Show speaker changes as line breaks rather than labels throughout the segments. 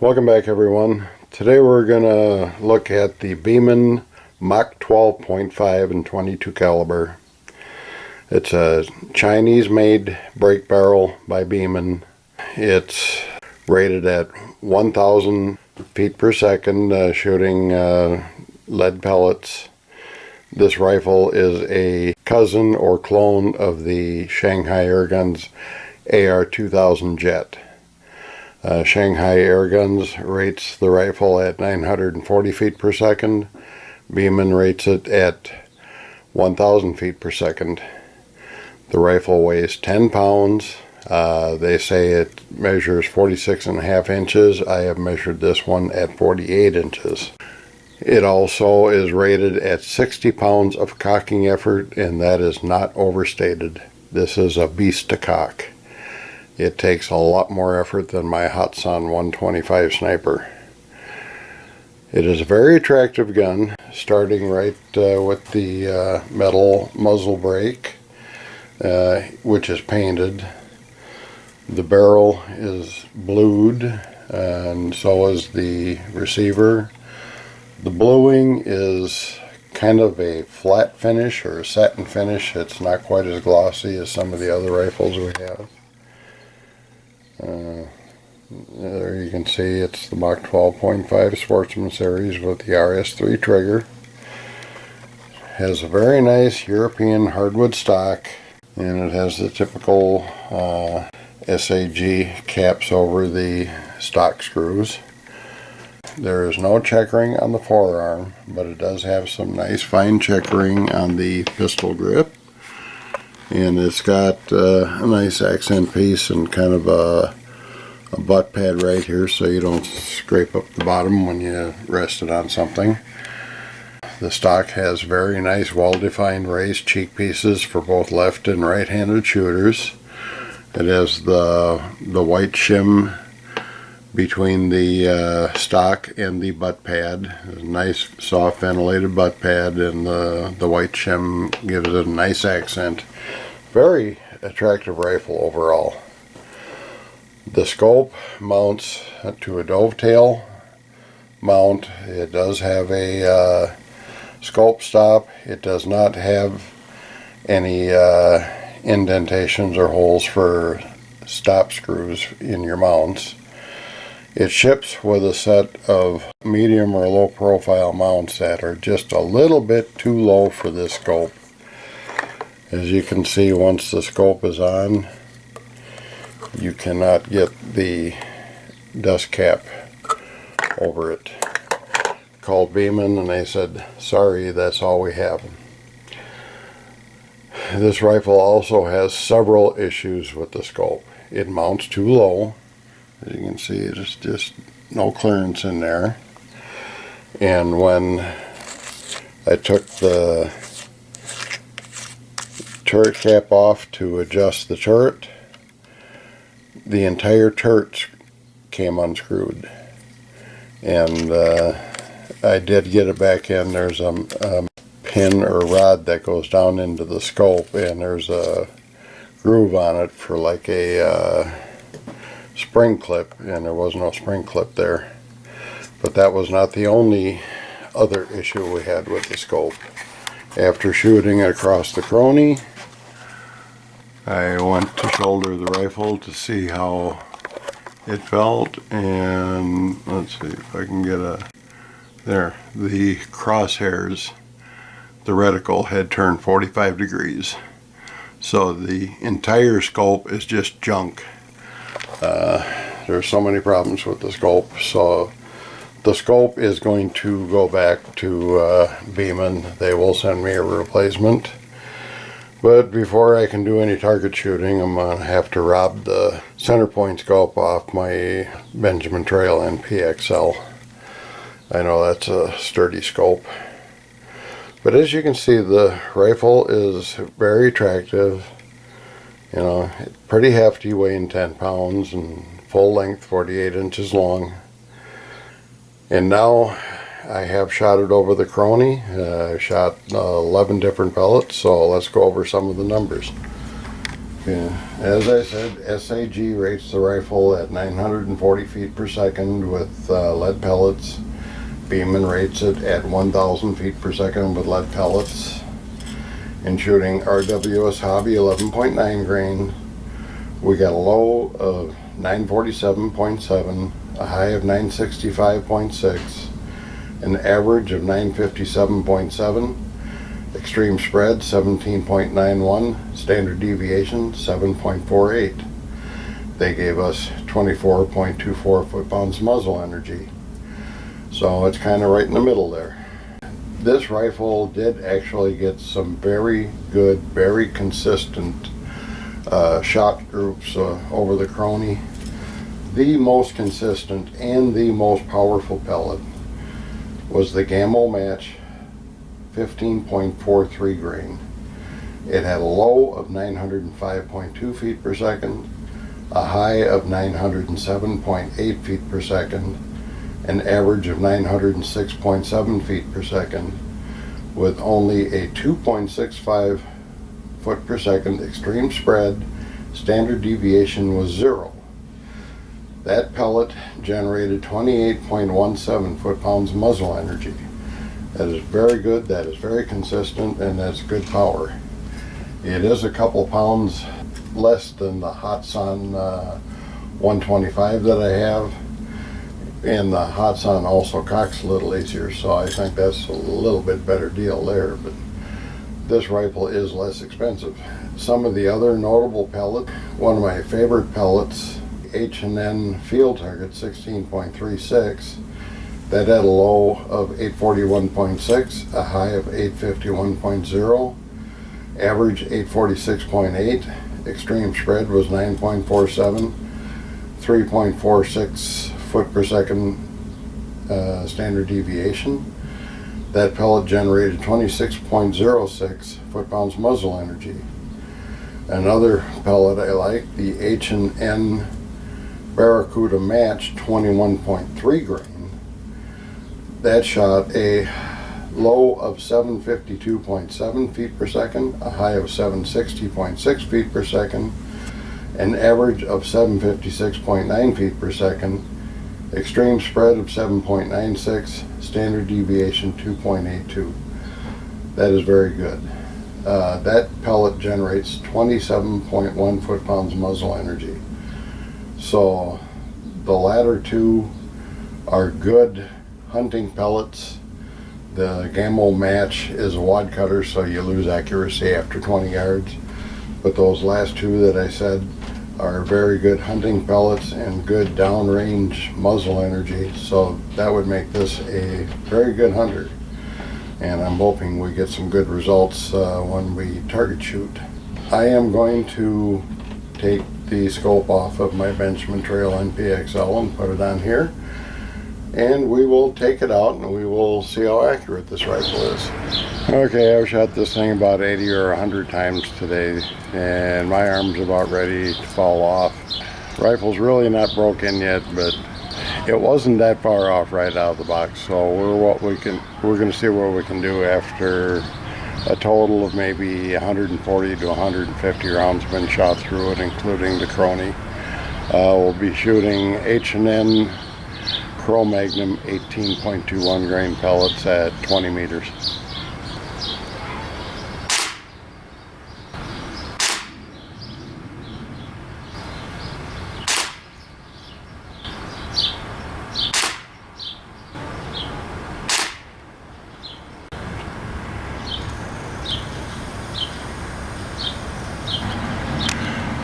Welcome back, everyone. Today we're going to look at the Beeman Mach 12.5 and 22 caliber. It's a Chinese-made break barrel by Beeman. It's rated at 1,000 feet per second, shooting lead pellets. This rifle is a cousin or clone of the Shanghai Airguns AR-2000 Jet. Shanghai Airguns rates the rifle at 940 feet per second. Beeman rates it at 1,000 feet per second. The rifle weighs 10 pounds. They say it measures 46.5 inches. I have measured this one at 48 inches. It also is rated at 60 pounds of cocking effort, and that is not overstated. This is a beast to cock. It takes a lot more effort than my Hotson 125 sniper. It is a very attractive gun, starting right with the metal muzzle brake, which is painted. The barrel is blued, and so is the receiver. The bluing is kind of a flat finish or a satin finish. It's not quite as glossy as some of the other rifles we have. There you can see it's the Mach 12.5 Sportsman Series with the RS3 trigger. Has a very nice European hardwood stock, and it has the typical SAG caps over the stock screws. There is no checkering on the forearm, but it does have some nice fine checkering on the pistol grip. And it's got a nice accent piece and kind of a butt pad right here so you don't scrape up the bottom when you rest it on something. The stock has very nice well-defined raised cheek pieces for both left and right-handed shooters. It has the white shim between the stock and the butt pad. A nice soft ventilated butt pad, and the white shim gives it a nice accent. Very attractive rifle overall. The scope mounts to a dovetail mount. It does have a scope stop. It does not have any indentations or holes for stop screws in your mounts. It ships with a set of medium or low profile mounts that are just a little bit too low for this scope. As you can see, once the scope is on, you cannot get the dust cap over it. Called Beeman and they said, sorry, that's all we have. This rifle also has several issues with the scope. It mounts too low. As you can see, there's just no clearance in there. And when I took the turret cap off to adjust the turret, the entire turret came unscrewed. And I did get it back in. There's a pin or rod that goes down into the scope, and there's a groove on it for like a spring clip, and there was no spring clip there. But that was not the only other issue we had with the scope. After shooting it across the crony, I went to shoulder the rifle to see how it felt, and let's see if I can get the crosshairs, the reticle had turned 45 degrees. So the entire scope is just junk. There's so many problems with the scope, so the scope is going to go back to Beeman. They will send me a replacement. But before I can do any target shooting, I'm going to have to rob the center point scope off my Benjamin Trail NPXL. I know that's a sturdy scope. But as you can see, the rifle is very attractive. You know, pretty hefty, weighing 10 pounds and full length, 48 inches long. And now I have shot it over the crony. I shot 11 different pellets, so let's go over some of the numbers. Okay. As I said, SAG rates the rifle at 940 feet per second with lead pellets. Beeman rates it at 1,000 feet per second with lead pellets. In shooting RWS Hobby 11.9 grain, we got a low of 947.7, a high of 965.6, an average of 957.7, extreme spread 17.91, standard deviation 7.48. They gave us 24.24 foot-pounds muzzle energy. So it's kind of right in the middle there. This rifle did actually get some very good, very consistent shot groups over the Crony. The most consistent and the most powerful pellet was the Mach 15.43 grain. It had a low of 905.2 feet per second, a high of 907.8 feet per second, an average of 906.7 feet per second, with only a 2.65 foot per second extreme spread. Standard deviation was 0. That pellet generated 28.17 foot-pounds muzzle energy. That is very good, that is very consistent, and that's good power. It is a couple pounds less than the Hatsan 125 that I have, and the Hatsan also cocks a little easier, so I think that's a little bit better deal there, but this rifle is less expensive. Some of the other notable pellets, one of my favorite pellets, H&N Field Target 16.36, that had a low of 841.6, a high of 851.0, average 846.8, extreme spread was 9.47, 3.46 foot per second standard deviation. That pellet generated 26.06 foot-pounds muzzle energy. Another pellet I like, the H&N Barracuda Match 21.3 grain. That shot a low of 752.7 feet per second, a high of 760.6 feet per second, an average of 756.9 feet per second, extreme spread of 7.96, standard deviation 2.82. That is very good. That pellet generates 27.1 foot-pounds muzzle energy. So the latter two are good hunting pellets. The Mach is a wad cutter, so you lose accuracy after 20 yards. But those last two that I said are very good hunting pellets and good downrange muzzle energy, so that would make this a very good hunter. And I'm hoping we get some good results when we target shoot. I am going to take the scope off of my Benjamin Trail NPXL and put it on here, and we will take it out and we will see how accurate this rifle is. Okay, I've shot this thing about 80 or 100 times today, and my arm's about ready to fall off. Rifle's really not broken yet, but it wasn't that far off right out of the box, so we're going to see what we can do after a total of maybe 140 to 150 rounds been shot through it, including the Crony. We'll be shooting H&N Cro-Magnum 18.21 grain pellets at 20 meters.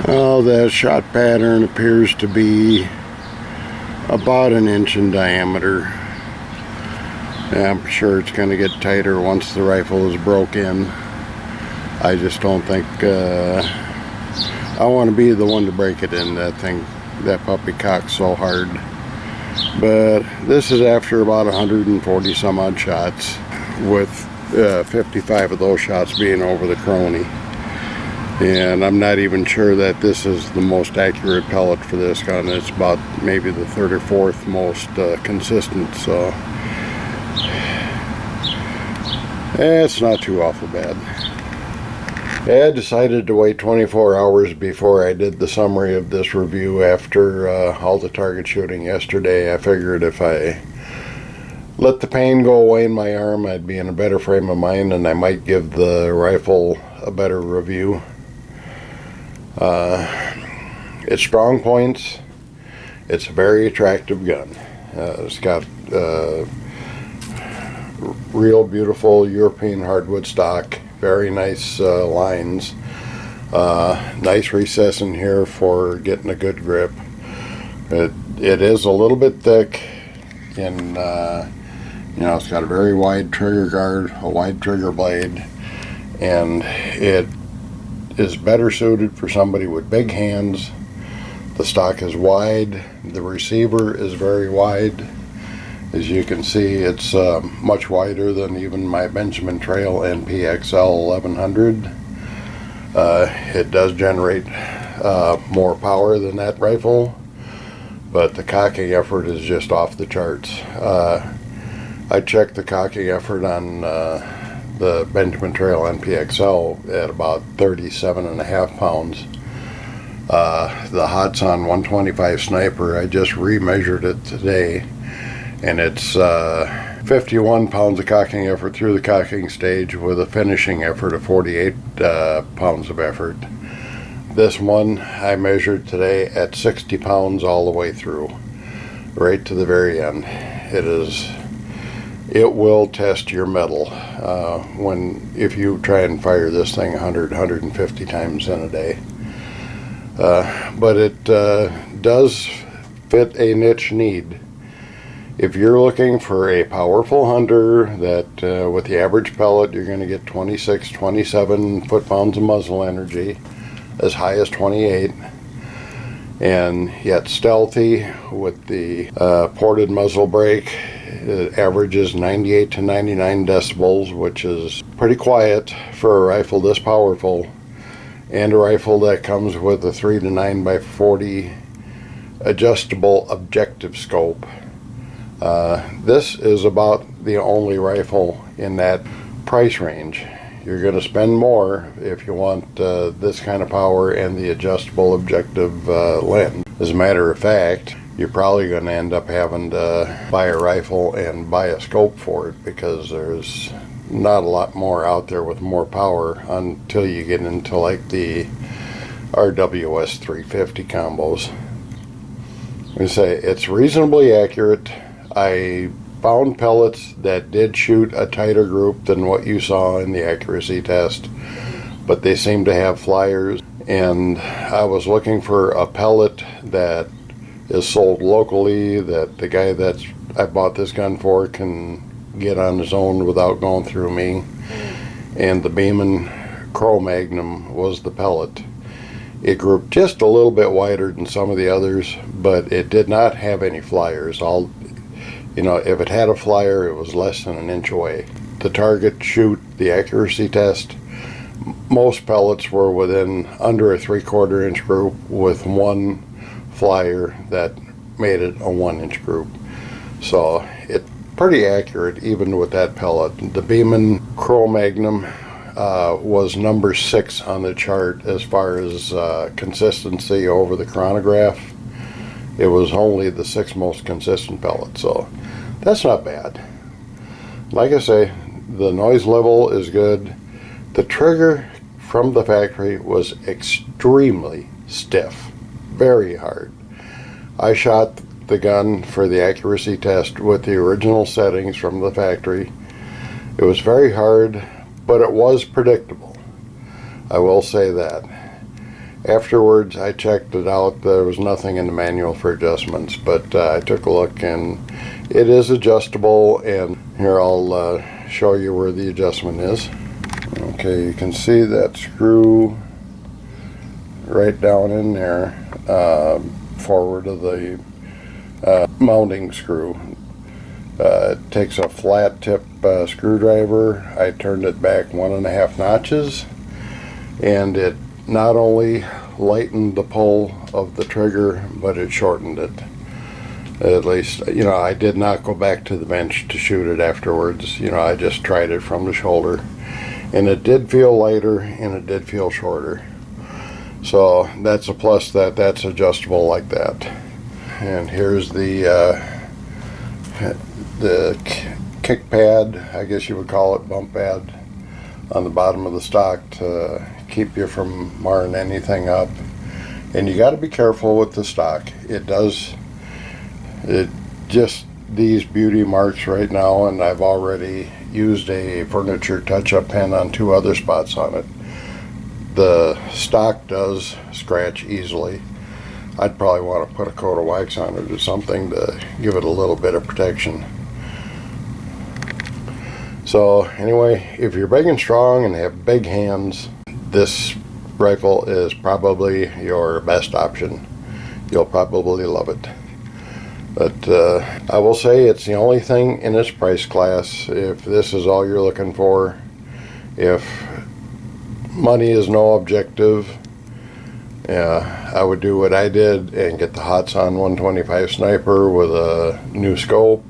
Well, the shot pattern appears to be about 1 inch in diameter. I'm sure it's going to get tighter once the rifle is broke in. I just don't think I want to be the one to break it in. That puppy cocks so hard. But this is after about 140 some odd shots, with 55 of those shots being over the Crony. And I'm not even sure that this is the most accurate pellet for this gun. It's about maybe the 3rd or 4th most consistent, so it's not too awful bad. I decided to wait 24 hours before I did the summary of this review after all the target shooting yesterday. I figured if I let the pain go away in my arm, I'd be in a better frame of mind and I might give the rifle a better review. Its strong points, it's a very attractive gun. It's got real beautiful European hardwood stock, very nice lines, nice recess in here for getting a good grip. It is a little bit thick, and it's got a very wide trigger guard, a wide trigger blade, and it is better suited for somebody with big hands. The stock is wide, the receiver is very wide. As you can see, it's much wider than even my Benjamin Trail NPXL 1100. It does generate more power than that rifle, but the cocking effort is just off the charts. I checked the cocking effort on the Benjamin Trail NPXL at about 37.5 pounds. The Hotson 125 Sniper, I just remeasured it today, and it's 51 pounds of cocking effort through the cocking stage with a finishing effort of 48 pounds of effort. This one I measured today at 60 pounds all the way through, right to the very end. It will test your metal if you try and fire this thing 150 times in a day. But it does fit a niche need. If you're looking for a powerful hunter that with the average pellet you're going to get 26, 27 foot-pounds of muzzle energy, as high as 28, and yet stealthy with the ported muzzle brake, it averages 98 to 99 decibels, which is pretty quiet for a rifle this powerful, and a rifle that comes with a 3 to 9 by 40 adjustable objective scope. This is about the only rifle in that price range. You're going to spend more if you want this kind of power and the adjustable objective lens. As a matter of fact, you're probably going to end up having to buy a rifle and buy a scope for it, because there's not a lot more out there with more power until you get into like the RWS 350 combos. I say it's reasonably accurate. I found pellets that did shoot a tighter group than what you saw in the accuracy test, but they seem to have flyers, and I was looking for a pellet that is sold locally, that the guy that I bought this gun for can get on his own without going through me, and the Beeman Cro-Magnum was the pellet. It grouped just a little bit wider than some of the others, but it did not have any flyers. If it had a flyer, it was less than an inch away. The target shoot, the accuracy test, most pellets were within under a 3/4 inch group, with one flyer that made it a 1 inch group. So it's pretty accurate even with that pellet. The Beeman Cro-Magnum was number 6 on the chart as far as consistency over the chronograph. It was only the 6th most consistent pellet, so that's not bad. Like I say, the noise level is good. The trigger from the factory was extremely stiff, very hard. I shot the gun for the accuracy test with the original settings from the factory. It was very hard, but it was predictable. I will say that. Afterwards, I checked it out. There was nothing in the manual for adjustments, but I took a look, and it is adjustable, and here I'll show you where the adjustment is. Okay, you can see that screw right down in there, forward of the mounting screw. It takes a flat tip screwdriver. I turned it back 1.5 notches, and it not only lightened the pull of the trigger, but it shortened it. At least, I did not go back to the bench to shoot it afterwards. I just tried it from the shoulder, And it did feel lighter and it did feel shorter. So that's a plus, that's adjustable like that. And here's the kick pad, I guess you would call it, bump pad, on the bottom of the stock to keep you from marring anything up. And you got to be careful with the stock. It just these beauty marks right now, and I've already used a furniture touch-up pen on 2 other spots on it. The stock does scratch easily. I'd probably want to put a coat of wax on it or something to give it a little bit of protection. So anyway, if you're big and strong and have big hands, this rifle is probably your best option. You'll probably love it. But I will say it's the only thing in its price class. If this is all you're looking for, if money is no objective, I would do what I did and get the Hatsan 125 Sniper with a new scope.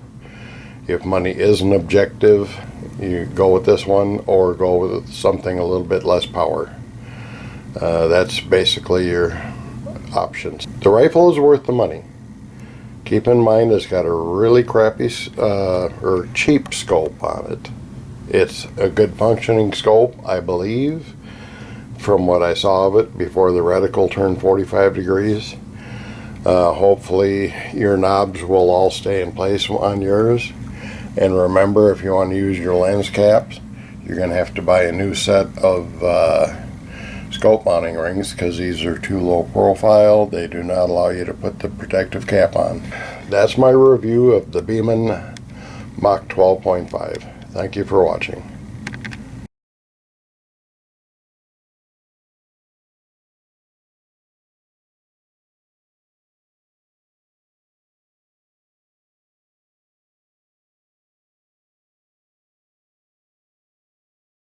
If money is an objective, you go with this one or go with something a little bit less power. That's basically your options. The rifle is worth the money. Keep in mind it's got a really crappy or cheap scope on it. It's a good functioning scope, I believe, from what I saw of it before the reticle turned 45 degrees. Hopefully your knobs will all stay in place on yours. And remember, if you want to use your lens caps, you're going to have to buy a new set of scope mounting rings because these are too low profile. They do not allow you to put the protective cap on. That's my review of the Beeman Mach 12.5. Thank you for watching.